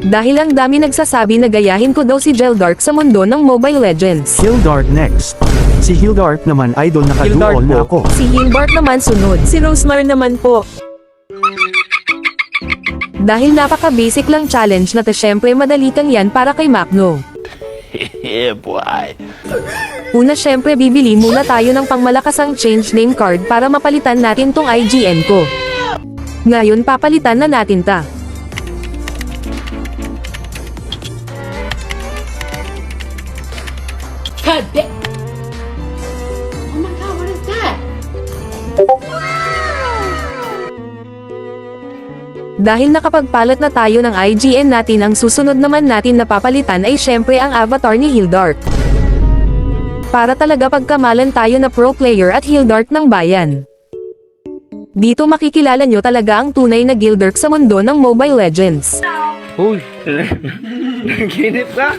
Dahil ang dami nagsasabi na gayahin ko daw si Gildark sa mundo ng Mobile Legends. Gildark next. Si Gildark naman idol na Gildark kaduol na po. ako. Si Hilbart naman sunod. Si Rosemar naman po. Dahil napaka-basic lang challenge na to, syempre madali kang yan para kay Macno. Yeah, boy. Una syempre bibili muna tayo ng pangmalakasang change name card para mapalitan natin tong IGN ko. Ngayon papalitan na natin ta. God damn. Oh my god, what is that? Dahil nakapagpalat na tayo ng IGN natin, ang susunod naman natin na papalitan ay syempre ang avatar ni Hildark. Para talaga pagkamalan tayo na pro player at Hildark ng bayan. Dito makikilala nyo talaga ang tunay na Gildark sa mundo ng Mobile Legends. Uy. Naginip ka?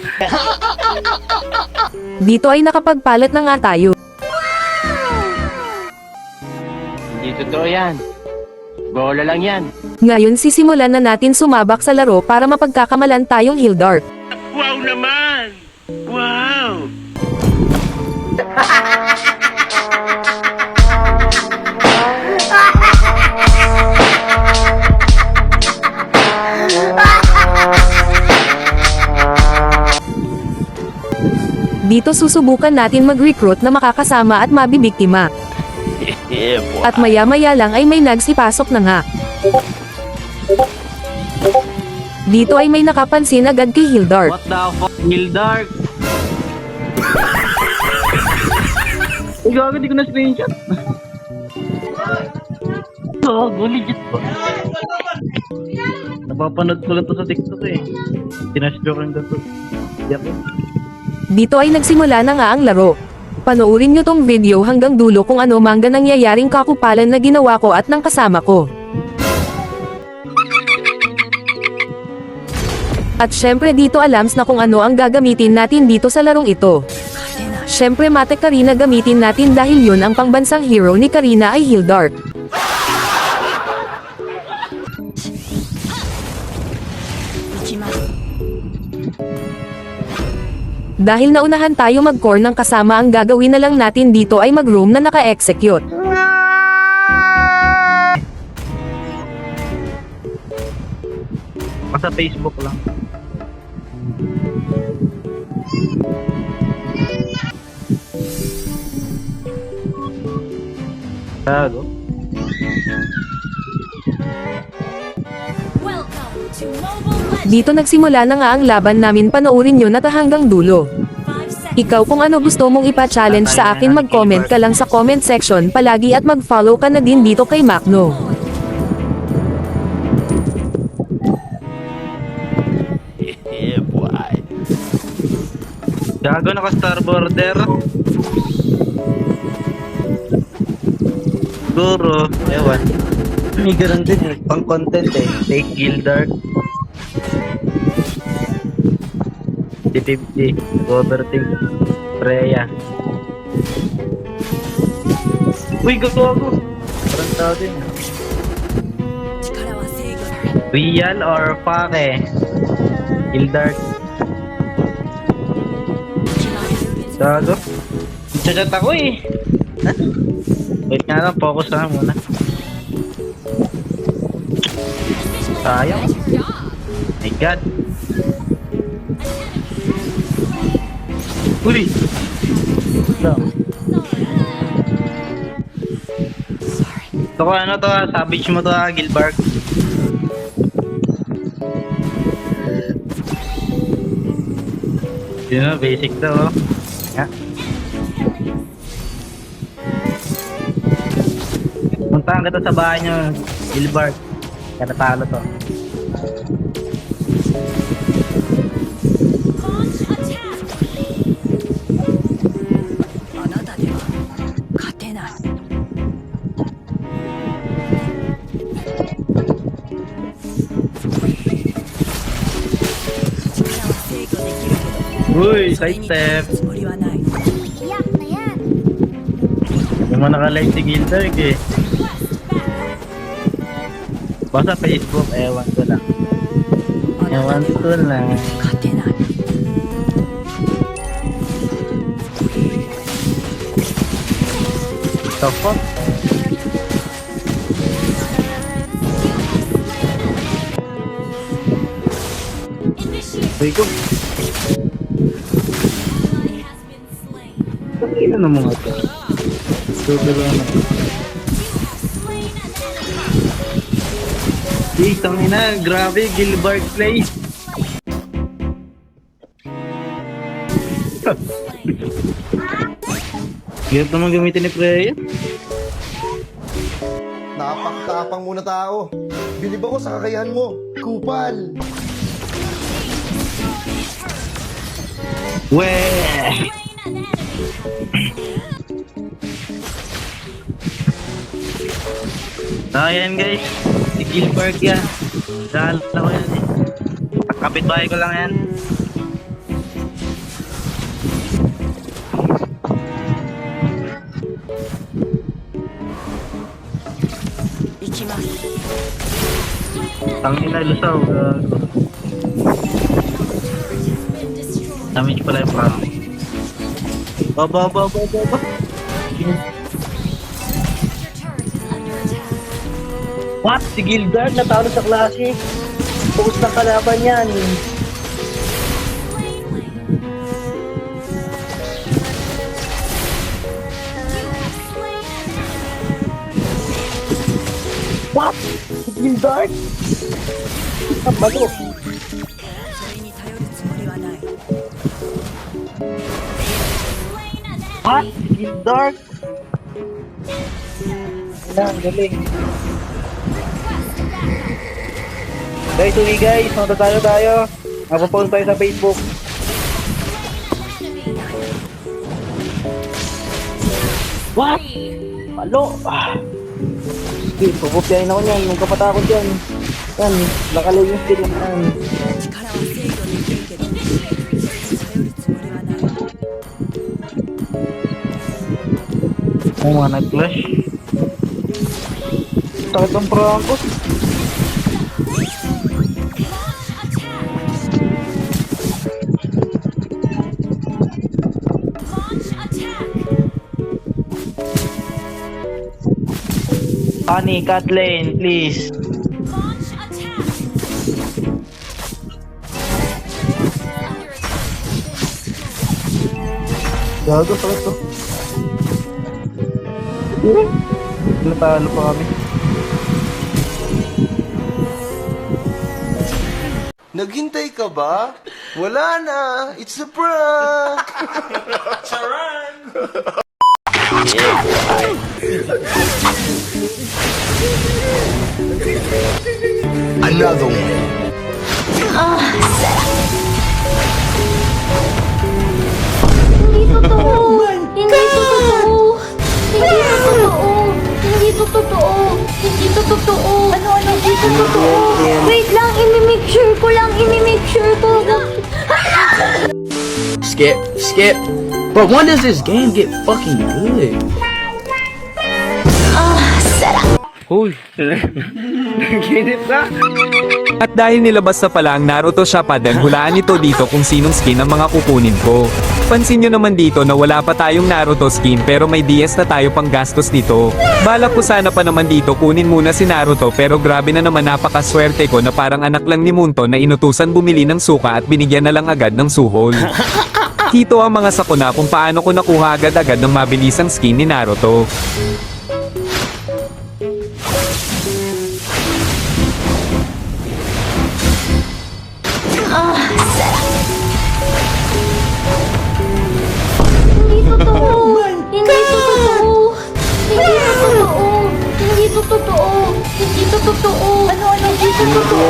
Dito ay nakapagpalat na nga tayo. Hindi totoo yan. Bola lang yan. Ngayon sisimulan na natin sumabak sa laro para mapagkakamalan tayong Hildark. Wow naman! Wow! Dito susubukan natin mag-recruit na makakasama at mabibiktima. Yeah, boy. At maya-maya lang ay may nagsipasok na nga. Dito ay may nakapansin agad kay Hildark. What the fuck, Gildark? Ay, gago, di ko na screenshot. Oo, legit po. Napapanood ko lang to sa TikTok eh. Tinasjoke ang gato. Yak eh. Dito ay nagsimula na nga ang laro. Panoorin nyo tong video hanggang dulo kung ano mang nangyayaring kakupalan na ginawa ko at ng kasama ko. At syempre dito alams na kung ano ang gagamitin natin dito sa larong ito. Syempre Mate Karina gamitin natin dahil yun ang pangbansang hero ni Karina ay Hildark. Dahil naunahan tayo mag-core ng kasama, ang gagawin na lang natin dito ay mag-roam na naka-execute. Sa Facebook lang. Gago. Dito nagsimula na nga ang laban namin, panoorin nyo na ta hanggang dulo. Ikaw kung ano gusto mong ipa-challenge sa akin, mag-comment ka lang sa comment section palagi at mag-follow ka na din dito kay Macno. Yeah, boy. Gago, naka-star border. Siguro, ewan. May ganun din eh. Pang content eh. Take Gildark. 50-50. Overthink. Freya. Uy, gago ako. Parang tao din. Real or pake? Gildark. Gago. Chat ako eh. Wait nga lang, focus na muna. Sayang. My god. Uli. Ito ko ano to, savage mo to Gildark. Yun know, basic to oh. Yeah. Puntahan kita sa bahay nyo, Gildark. Katatalo to. Uy, side step. Yung mga naka-live si Gildark eh. Basta Facebook, ewan ko lang. Ewan ko lang. 勝てない。 The fuck? Ay ko. Ano na mga ito? Super na. Tangina, grabe, Gilbert play. Hirap naman gamitin ni Freya. Napakatapang muna tao. Bilib ako sa kakayahan mo. Kupal. Weh! Ayan guys, si Gilbert yan. Dahil ako yan eh. Kapitbahay ko lang yan. Tangin na lusaw. Damage pala yung parang. Baba. What? Si Gilbert natalo sa Classic. Focus ng kalaban yan. What? Si Gilbert? Ang balo. What? Si Gilbert? Ang galing. Guys, uwi guys, punta tayo. Mapapost tayo sa Facebook. What? Malo. Okay, pupupyahin ako niyan. Huwag ka patakot yan. Yan, nakalaw yung skill yan. Oh, mga nag-flash. Sakit ang prangkos. Honey, cut lane, please. Gago, sakit to. Natalo pa kami. Naghintay ka ba? Wala na. It's a prank. Charan. Another one. Hindi totoo! Hindi totoo! Hindi totoo! Hindi totoo! Hindi totoo! Ano? Hindi totoo! Wait lang! Imi-make sure ko! Skip. But when does this game get fucking good? Uy, naginip na. At dahil nilabas na pala ang Naruto Shippuden, hulaan nito dito kung sinong skin ang mga kukunin ko. Pansin nyo naman dito na wala pa tayong Naruto skin pero may DS na tayo pang gastos dito. Balak ko sana pa naman dito kunin muna si Naruto pero grabe na naman napakaswerte ko na parang anak lang ni Munton na inutusan bumili ng suka at binigyan na lang agad ng suhol. Dito ang mga sakuna kung paano ko nakuha agad-agad ng mabilisang skin ni Naruto. Hindi totoo! Hindi totoo! Hindi totoo! Hindi totoo! Hindi totoo! Ano? Hindi totoo!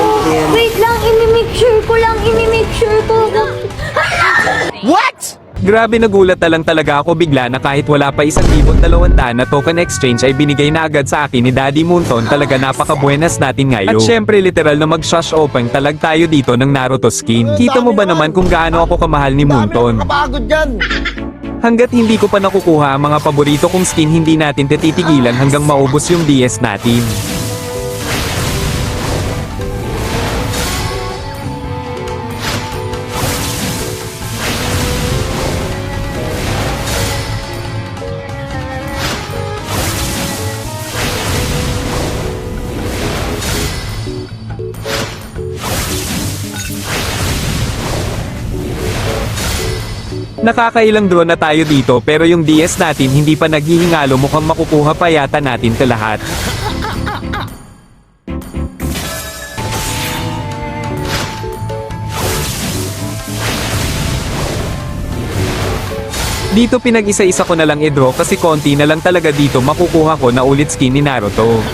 Wait lang! Imi-make sure ko! Grabe, nagulat na lang talaga ako bigla na kahit wala pa 1,200 na token exchange ay binigay na agad sa akin ni Daddy Munton. Talaga napaka-buenas natin ngayon. At syempre literal na mag-shush open talag tayo dito ng Naruto skin. Kita mo ba naman kung gaano ako kamahal ni Munton? Kapagod yan. Hanggat hindi ko pa nakukuha ang mga paborito kong skin, hindi natin tititigilan hanggang maubos yung DS natin. Nakakailang draw na tayo dito pero yung DS natin hindi pa naghihingalo, mukhang makukuha pa yata natin ito lahat. Dito pinag-isa-isa ko na lang i-draw kasi konti na lang talaga dito makukuha ko na ulit skin ni Naruto.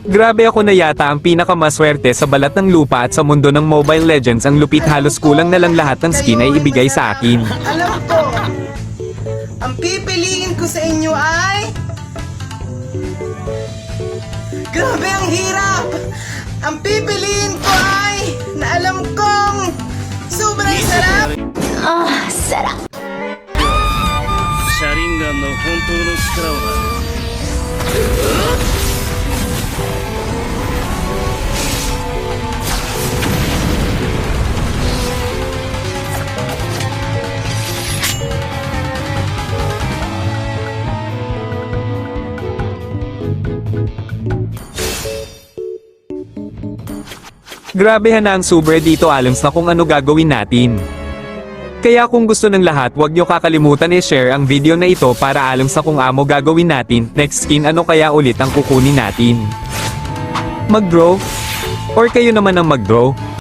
Grabe, ako na yata ang pinakamaswerte sa balat ng lupa at sa mundo ng Mobile Legends. Ang lupit, halos kulang na lang lahat ng skin ay ibigay sa akin. Alam ko, ang pipiliin ko sa inyo ay... Grabe, ang hirap! Ang pipiliin ko ay... na alam kong... sobrang sarap! Ah, sarap. Grabe, na ang super dito, alams na kung ano gagawin natin. Kaya kung gusto ng lahat, huwag nyo kakalimutan i-share ang video na ito para alam sa kung amo gagawin natin. Next skin, ano kaya ulit ang kukunin natin? Mag-draw? Or kayo naman ang mag-draw?